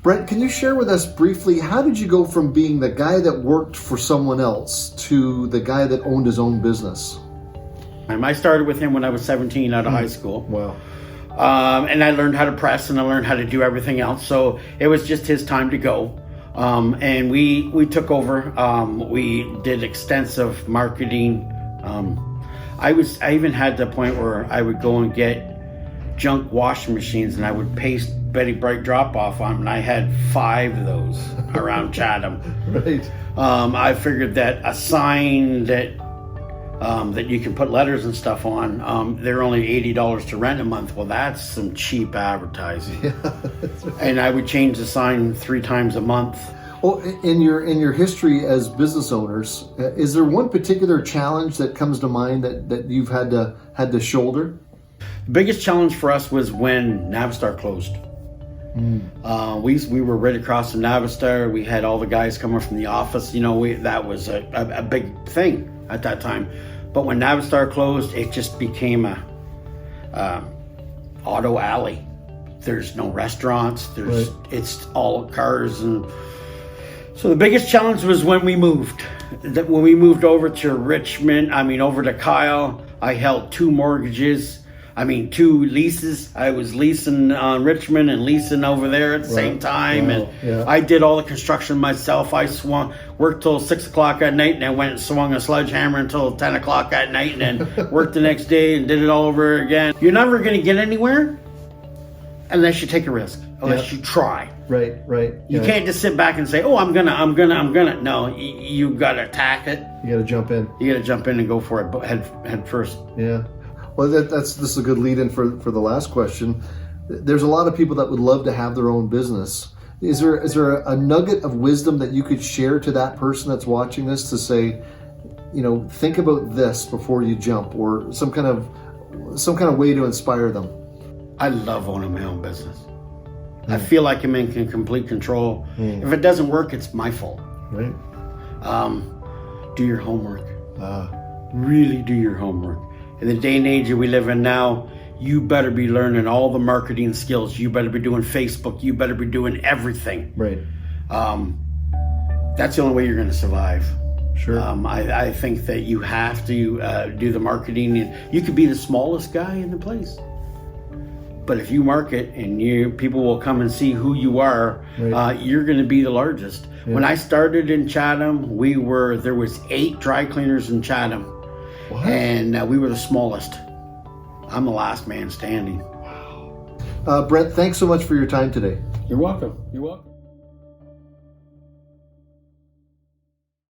Brent, can you share with us briefly, how did you go from being the guy that worked for someone else to the guy that owned his own business? I started with him when I was 17 out of high school. Wow. And I learned how to press and I learned how to do everything else. So it was just his time to go. And we took over. We did extensive marketing. I even had the point where I would go and get junk washing machines and I would paste Betty Brite drop off on them, and I had 5 of those around Chatham. Right. I figured that a sign that you can put letters and stuff on, they're only $80 to rent a month. Well, that's some cheap advertising. Yeah, that's right. And I would change the sign 3 times a month. Well, in your history as business owners, is there one particular challenge that comes to mind that you've had to shoulder? The biggest challenge for us was when Navistar closed. We were right across from Navistar. We had all the guys coming from the office. That was a big thing at that time. But when Navistar closed, it just became a auto alley. There's no restaurants. Right. It's all cars. And so the biggest challenge was when we moved. When we moved over to Richmond, over to Keil, I held 2 mortgages. 2 leases. I was leasing on Richmond and leasing over there at the same time. Wow. And Yeah. I did all the construction myself. I worked till 6 o'clock at night, and I went and swung a sledgehammer until 10 o'clock at night, and then worked the next day and did it all over again. You're never going to get anywhere unless you take a risk, unless you try. Right. You can't just sit back and say, "Oh, I'm gonna." No, you got to attack it. You got to jump in. You got to jump in and go for it head first. Yeah. Well, this is a good lead-in for the last question. There's a lot of people that would love to have their own business. Is there a nugget of wisdom that you could share to that person that's watching this to say, think about this before you jump, or some kind of way to inspire them? I love owning my own business. I feel like I'm in complete control. If it doesn't work, it's my fault. Right. Do your homework. Really do your homework. In the day and age that we live in now, you better be learning all the marketing skills. You better be doing Facebook. You better be doing everything. Right. That's the only way you're going to survive. Sure. I think that you have to do the marketing. And you could be the smallest guy in the place, but if you market and people will come and see who you are, right. You're going to be the largest. Yeah. When I started in Chatham, there was 8 dry cleaners in Chatham. What? And we were the smallest. I'm the last man standing. Brent, thanks so much for your time today. You're welcome.